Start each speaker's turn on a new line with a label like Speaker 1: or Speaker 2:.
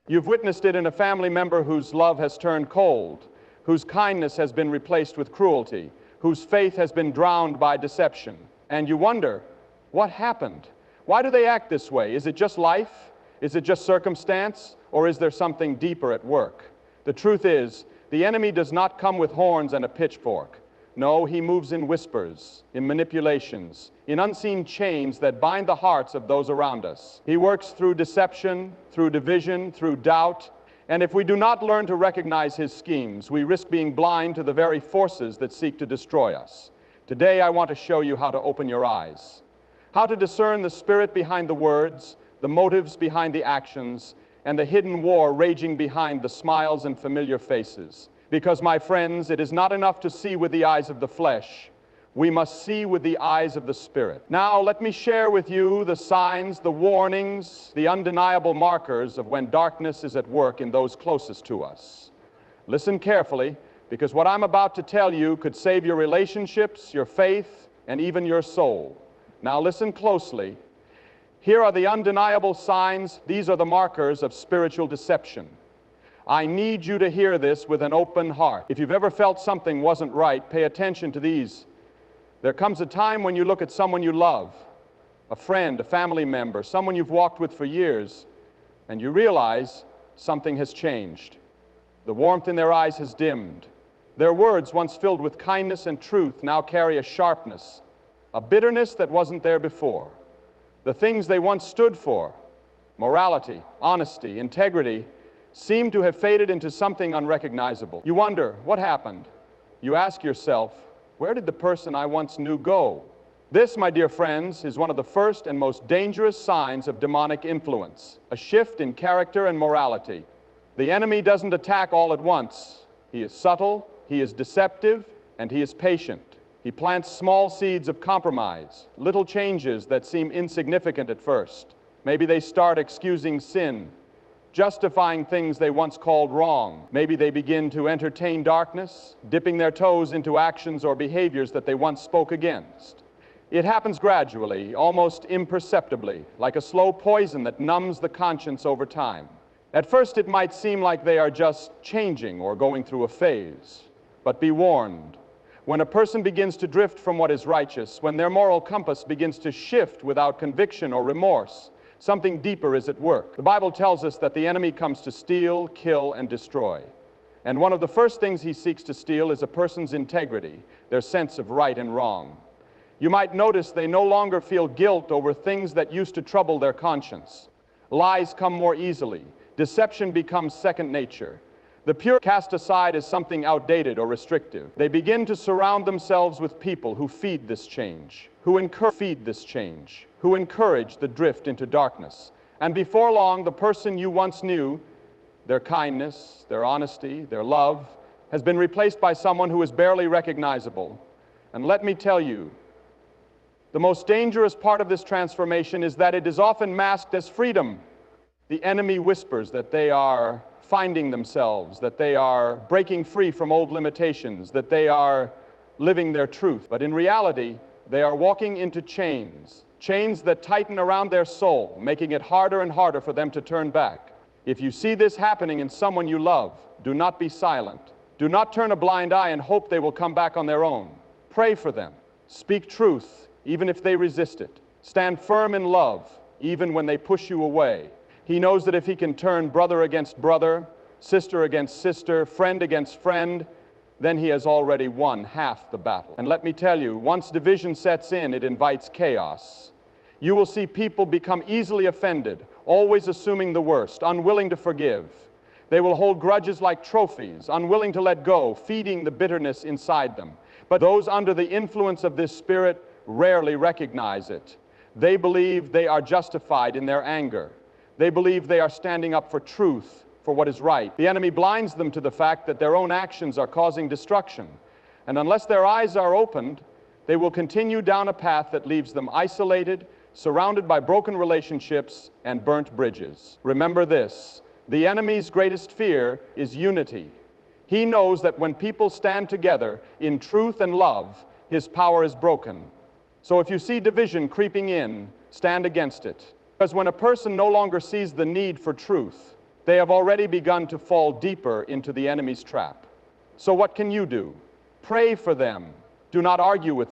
Speaker 1: You've witnessed it in a family member whose love has turned cold, whose kindness has been replaced with cruelty, whose faith has been drowned by deception. And you wonder, what happened? Why do they act this way? Is it just life? Is it just circumstance? Or is there something deeper at work? The truth is, the enemy does not come with horns and a pitchfork. No, he moves in whispers, in manipulations, in unseen chains that bind the hearts of those around us. He works through deception, through division, through doubt. And if we do not learn to recognize his schemes, we risk being blind to the very forces that seek to destroy us. Today, I want to show you how to open your eyes, how to discern the spirit behind the words, the motives behind the actions, and the hidden war raging behind the smiles and familiar faces. Because, my friends, it is not enough to see with the eyes of the flesh. We must see with the eyes of the Spirit. Now, let me share with you the signs, the warnings, the undeniable markers of when darkness is at work in those closest to us. Listen carefully, because what I'm about to tell you could save your relationships, your faith, and even your soul. Now, listen closely. Here are the undeniable signs. These are the markers of spiritual deception. I need you to hear this with an open heart. If you've ever felt something wasn't right, pay attention to these. There comes a time when you look at someone you love, a friend, a family member, someone you've walked with for years, and you realize something has changed. The warmth in their eyes has dimmed. Their words, once filled with kindness and truth, now carry a sharpness, a bitterness that wasn't there before. The things they once stood for, morality, honesty, integrity, seem to have faded into something unrecognizable. You wonder, what happened? You ask yourself, where did the person I once knew go? This, my dear friends, is one of the first and most dangerous signs of demonic influence, a shift in character and morality. The enemy doesn't attack all at once. He is subtle, he is deceptive, and he is patient. He plants small seeds of compromise, little changes that seem insignificant at first. Maybe they start excusing sin, justifying things they once called wrong. Maybe they begin to entertain darkness, dipping their toes into actions or behaviors that they once spoke against. It happens gradually, almost imperceptibly, like a slow poison that numbs the conscience over time. At first, it might seem like they are just changing or going through a phase. But be warned, when a person begins to drift from what is righteous, when their moral compass begins to shift without conviction or remorse, something deeper is at work. The Bible tells us that the enemy comes to steal, kill, and destroy. And one of the first things he seeks to steal is a person's integrity, their sense of right and wrong. You might notice they no longer feel guilt over things that used to trouble their conscience. Lies come more easily. Deception becomes second nature. The pure cast aside as something outdated or restrictive. They begin to surround themselves with people who feed this change, who feed this change, who encourage the drift into darkness. And before long, the person you once knew, their kindness, their honesty, their love, has been replaced by someone who is barely recognizable. And let me tell you, the most dangerous part of this transformation is that it is often masked as freedom. The enemy whispers that they are finding themselves, that they are breaking free from old limitations, that they are living their truth. But in reality, they are walking into chains, chains that tighten around their soul, making it harder and harder for them to turn back. If you see this happening in someone you love, do not be silent. Do not turn a blind eye and hope they will come back on their own. Pray for them. Speak truth, even if they resist it. Stand firm in love, even when they push you away. He knows that if he can turn brother against brother, sister against sister, friend against friend, then he has already won half the battle. And let me tell you, once division sets in, it invites chaos. You will see people become easily offended, always assuming the worst, unwilling to forgive. They will hold grudges like trophies, unwilling to let go, feeding the bitterness inside them. But those under the influence of this spirit rarely recognize it. They believe they are justified in their anger. They believe they are standing up for truth, for what is right. The enemy blinds them to the fact that their own actions are causing destruction. And unless their eyes are opened, they will continue down a path that leaves them isolated, surrounded by broken relationships and burnt bridges. Remember this, the enemy's greatest fear is unity. He knows that when people stand together in truth and love, his power is broken. So if you see division creeping in, stand against it. Because when a person no longer sees the need for truth, They have already begun to fall deeper into the enemy's trap. So what can you do? Pray for them. Do not argue with